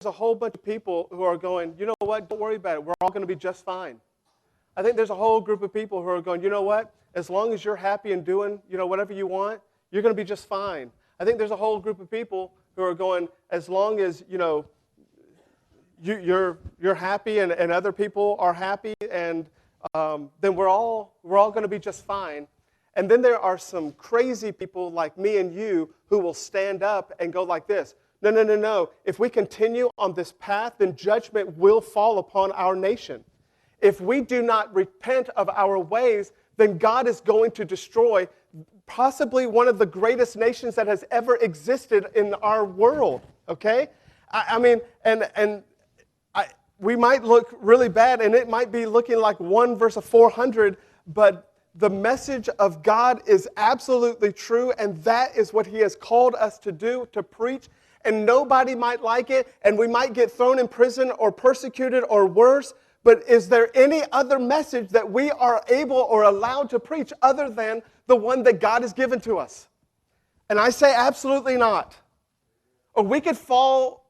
a whole bunch of people who are going, you know what, don't worry about it. We're all going to be just fine. I think there's a whole group of people who are going, you know what, as long as you're happy and doing, whatever you want, you're going to be just fine. I think there's a whole group of people who are going, as long as, you're happy and other people are happy, and then we're all going to be just fine. And then there are some crazy people like me and you who will stand up and go like this. No. If we continue on this path, then judgment will fall upon our nation. If we do not repent of our ways, then God is going to destroy possibly one of the greatest nations that has ever existed in our world, okay? We might look really bad, and it might be looking like 1 verse of 400, but the message of God is absolutely true, and that is what He has called us to do, to preach. And nobody might like it, and we might get thrown in prison or persecuted or worse, but is there any other message that we are able or allowed to preach other than the one that God has given to us? And I say absolutely not. Or we could fall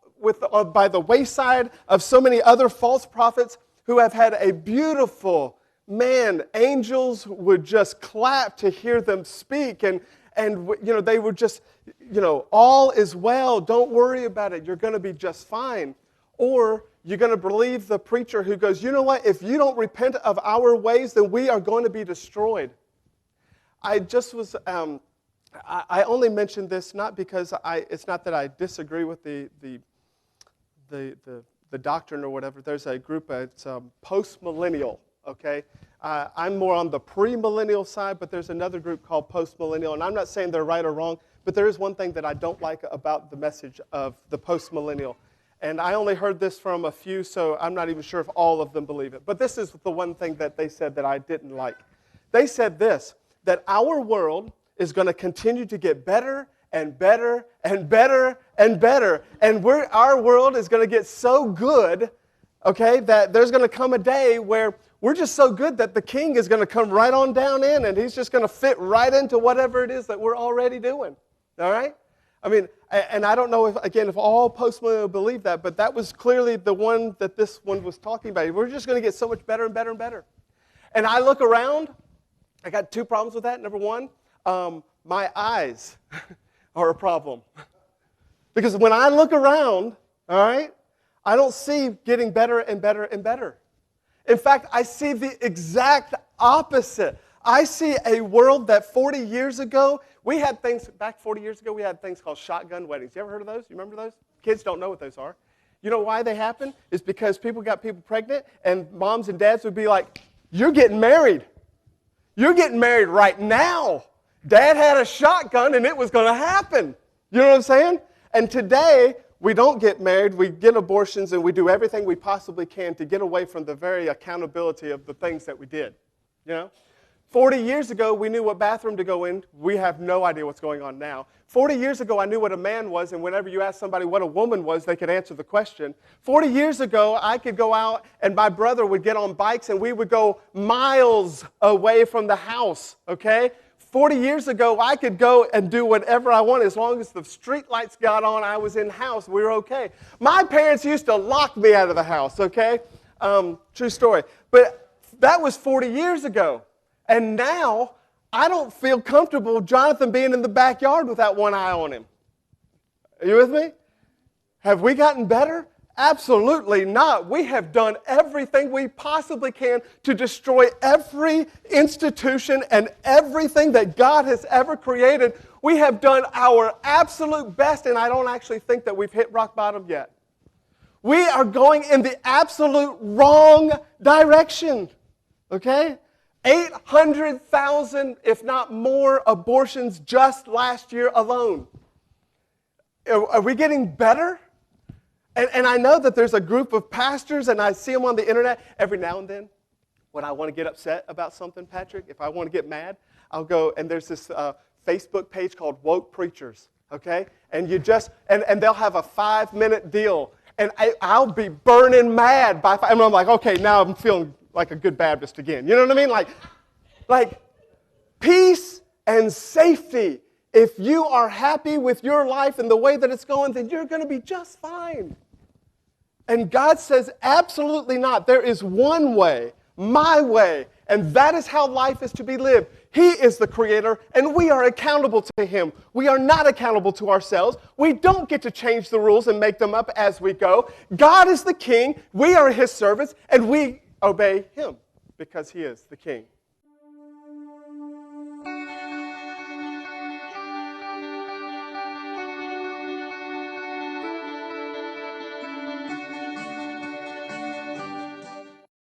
by the wayside of so many other false prophets who have had a beautiful, angels would just clap to hear them speak, and they would just, all is well, don't worry about it, you're going to be just fine. Or you're going to believe the preacher who goes, you know what, if you don't repent of our ways, then we are going to be destroyed. I just was, I only mentioned this not because it's not that I disagree with the doctrine or whatever. There's a group, it's post-millennial, okay? I'm more on the pre-millennial side, but there's another group called post-millennial, and I'm not saying they're right or wrong, but there is one thing that I don't like about the message of the post-millennial. And I only heard this from a few, so I'm not even sure if all of them believe it. But this is the one thing that they said that I didn't like. They said this, that our world is going to continue to get better and better and better and better. And our world is going to get so good, okay, that there's going to come a day where we're just so good that the king is going to come right on down in, and he's just going to fit right into whatever it is that we're already doing. All right? I mean, and I don't know if all post-millennial believe that, but that was clearly the one that this one was talking about. We're just going to get so much better and better and better. And I look around, I got 2 problems with that. Number 1, my eyes are a problem. Because when I look around, all right, I don't see getting better and better and better. In fact, I see the exact opposite. I see a world that 40 years ago, we had things called shotgun weddings. You ever heard of those? You remember those? Kids don't know what those are. You know why they happen? It's because people got people pregnant, and moms and dads would be like, you're getting married. You're getting married right now. Dad had a shotgun, and it was going to happen. You know what I'm saying? And today, we don't get married, we get abortions, and we do everything we possibly can to get away from the very accountability of the things that we did. 40 years ago, we knew what bathroom to go in. We have no idea what's going on now. 40 years ago, I knew what a man was, and whenever you asked somebody what a woman was, they could answer the question. 40 years ago, I could go out, and my brother would get on bikes, and we would go miles away from the house, okay? 40 years ago, I could go and do whatever I wanted. As long as the street lights got on, I was in the house. We were okay. My parents used to lock me out of the house, okay? True story. But that was 40 years ago. And now, I don't feel comfortable Jonathan being in the backyard without one eye on him. Are you with me? Have we gotten better? Absolutely not. We have done everything we possibly can to destroy every institution and everything that God has ever created. We have done our absolute best, and I don't actually think that we've hit rock bottom yet. We are going in the absolute wrong direction, okay? 800,000, if not more, abortions just last year alone. Are we getting better? And I know that there's a group of pastors, and I see them on the internet every now and then. When I want to get upset about something, Patrick, if I want to get mad, I'll go, and there's this Facebook page called Woke Preachers, okay? And you just, and they'll have a 5-minute deal, and I'll be burning mad by 5, and I'm like, okay, now I'm feeling like a good Baptist again. You know what I mean? Like peace and safety. If you are happy with your life and the way that it's going, then you're going to be just fine. And God says, absolutely not. There is one way, my way, and that is how life is to be lived. He is the creator, and we are accountable to him. We are not accountable to ourselves. We don't get to change the rules and make them up as we go. God is the king, we are his servants, and we obey him because he is the king.